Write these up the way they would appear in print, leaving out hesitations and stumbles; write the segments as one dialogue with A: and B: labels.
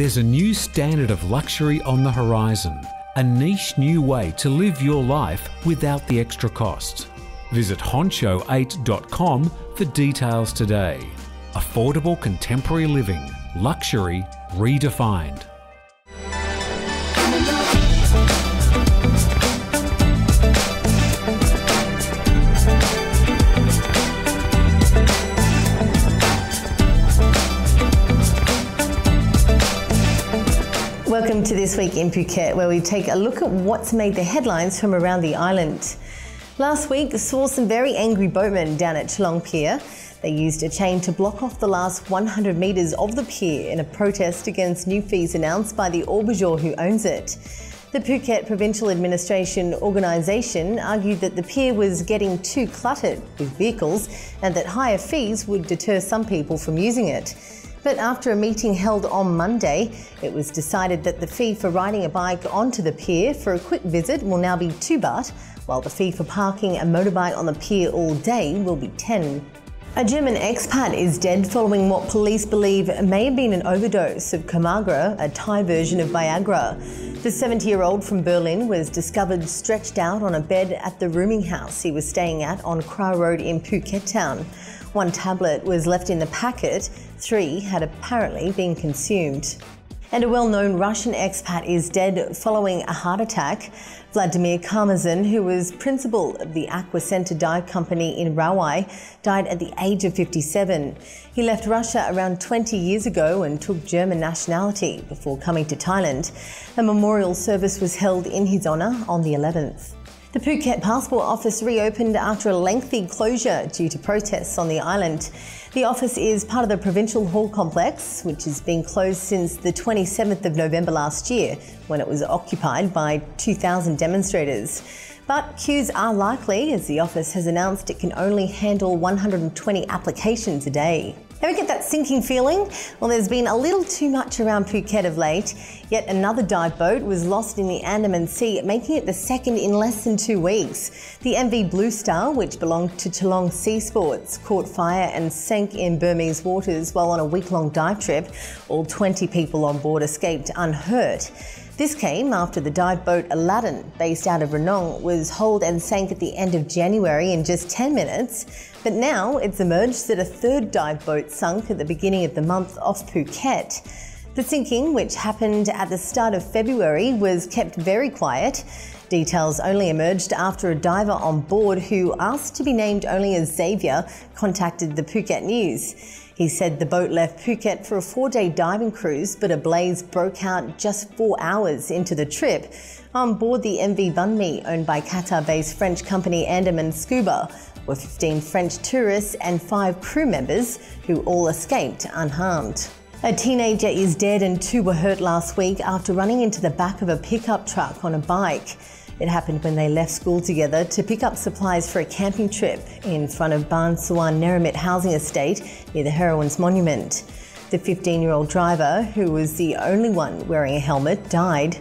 A: There's a new standard of luxury on the horizon, a niche new way to live your life without the extra costs. Visit honcho8.com for details today. Affordable contemporary living, luxury redefined.
B: Welcome to This Week in Phuket, where we take a look at what's made the headlines from around the island. Last week saw some very angry boatmen down at Geelong Pier. They used a chain to block off the last 100 metres of the pier in a protest against new fees announced by the aubergeur who owns it. The Phuket Provincial Administration Organisation argued that the pier was getting too cluttered with vehicles and that higher fees would deter some people from using it. But after a meeting held on Monday, it was decided that the fee for riding a bike onto the pier for a quick visit will now be 2 baht, while the fee for parking a motorbike on the pier all day will be 10. A German expat is dead following what police believe may have been an overdose of Comagra, a Thai version of Viagra. The 70-year-old from Berlin was discovered stretched out on a bed at the rooming house he was staying at on Kra Road in Phuket town. 1 tablet was left in the packet, 3 had apparently been consumed. And a well-known Russian expat is dead following a heart attack. Vladimir Karmazin, who was principal of the Aqua Center Dye Company in Rawai, died at the age of 57. He left Russia around 20 years ago and took German nationality before coming to Thailand. A memorial service was held in his honour on the 11th. The Phuket Passport Office reopened after a lengthy closure due to protests on the island. The office is part of the Provincial Hall Complex, which has been closed since the 27th of November last year, when it was occupied by 2,000 demonstrators. But queues are likely, as the office has announced it can only handle 120 applications a day. Ever get that sinking feeling? Well, there's been a little too much around Phuket of late. Yet another dive boat was lost in the Andaman Sea, making it the second in less than 2 weeks. The MV Blue Star, which belonged to Geelong Sea Sports, caught fire and sank in Burmese waters while on a week-long dive trip. All 20 people on board escaped unhurt. This came after the dive boat Aladdin, based out of Ranong, was holed and sank at the end of January in just 10 minutes. But now it's emerged that a third dive boat sunk at the beginning of the month off Phuket. The sinking, which happened at the start of February, was kept very quiet. Details only emerged after a diver on board, who asked to be named only as Xavier, contacted the Phuket News. He said the boat left Phuket for a 4-day diving cruise, but a blaze broke out just 4 hours into the trip. On board the MV Banh Mi, owned by Qatar-based French company Andaman Scuba, were 15 French tourists and 5 crew members who all escaped unharmed. A teenager is dead and 2 were hurt last week after running into the back of a pickup truck on a bike. It happened when they left school together to pick up supplies for a camping trip in front of Ban Suan Neramit housing estate near the Heroines Monument. The 15-year-old driver, who was the only one wearing a helmet, died.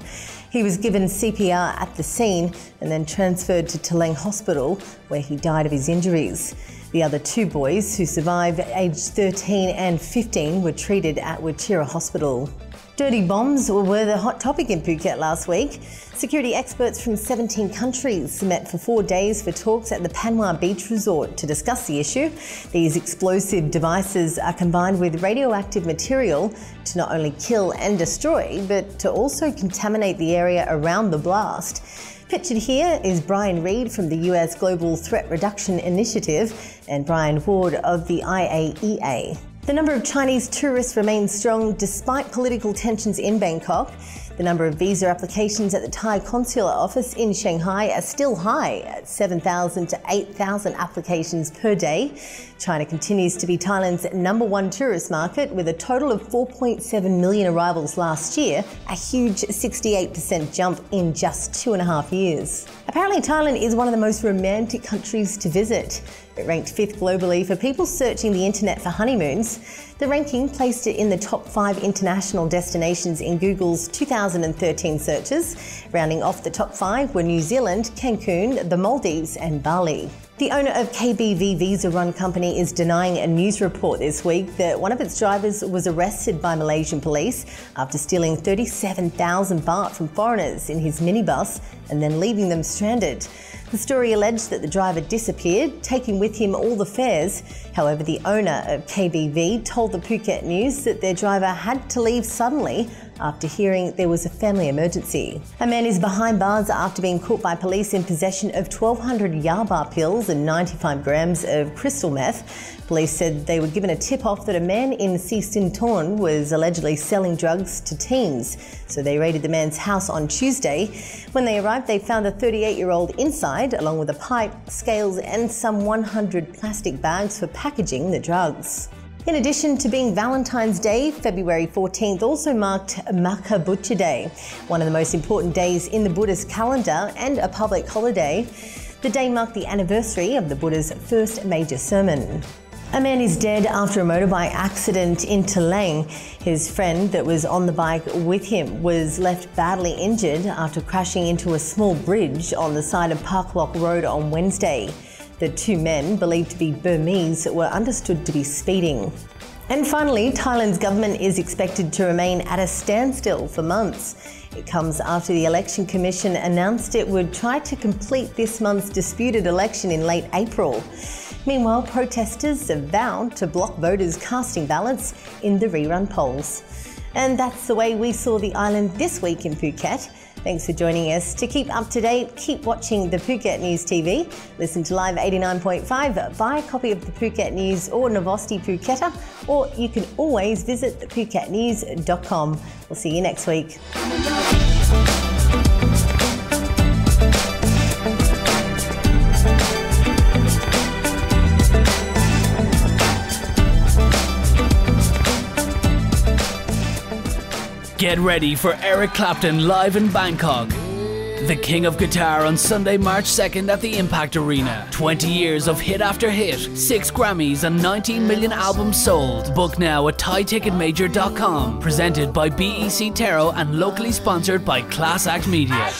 B: He was given CPR at the scene and then transferred to Teleng Hospital, where he died of his injuries. The other 2 boys, who survived, aged 13 and 15, were treated at Wachira Hospital. Dirty bombs were the hot topic in Phuket last week. Security experts from 17 countries met for 4 days for talks at the Panwa Beach Resort to discuss the issue. These explosive devices are combined with radioactive material to not only kill and destroy, but to also contaminate the area around the blast. Pictured here is Brian Reed from the US Global Threat Reduction Initiative and Brian Ward of the IAEA. The number of Chinese tourists remains strong despite political tensions in Bangkok. The number of visa applications at the Thai consular office in Shanghai are still high at 7,000 to 8,000 applications per day. China continues to be Thailand's #1 tourist market with a total of 4.7 million arrivals last year, a huge 68% jump in just 2.5 years. Apparently Thailand is one of the most romantic countries to visit. It ranked 5th globally for people searching the internet for honeymoons. The ranking placed it in the top 5 international destinations in Google's 2013 searches. Rounding off the top 5 were New Zealand, Cancun, the Maldives and Bali. The owner of KBV Visa Run Company is denying a news report this week that one of its drivers was arrested by Malaysian police after stealing 37,000 baht from foreigners in his minibus and then leaving them stranded. The story alleged that the driver disappeared, taking with him all the fares. However, the owner of KBV told the Phuket News that their driver had to leave suddenly after hearing there was a family emergency. A man is behind bars after being caught by police in possession of 1,200 yaba pills and 95 grams of crystal meth. Police said they were given a tip-off that a man in Sisinton was allegedly selling drugs to teens, so they raided the man's house on Tuesday. When they arrived, they found a 38-year-old inside, along with a pipe, scales and some 100 plastic bags for packaging the drugs. In addition to being Valentine's Day, February 14th also marked Maka Buddha Day, one of the most important days in the Buddhist calendar and a public holiday. The day marked the anniversary of the Buddha's first major sermon. A man is dead after a motorbike accident in Telang. His friend that was on the bike with him was left badly injured after crashing into a small bridge on the side of Park Lok Road on Wednesday. The two men, believed to be Burmese, were understood to be speeding. And finally, Thailand's government is expected to remain at a standstill for months. It comes after the Election Commission announced it would try to complete this month's disputed election in late April. Meanwhile, protesters have vowed to block voters casting ballots in the rerun polls. And that's the way we saw the island this week in Phuket. Thanks for joining us. To keep up to date, keep watching the Phuket News TV. Listen to Live 89.5, buy a copy of the Phuket News or Novosti Phuketa, or you can always visit thephuketnews.com. We'll see you next week.
C: Get ready for Eric Clapton live in Bangkok. The King of Guitar on Sunday, March 2nd at the Impact Arena. 20 years of hit after hit, 6 Grammys and 19 million albums sold. Book now at ThaiTicketMajor.com. Presented by BEC Tarot and locally sponsored by Class Act Media.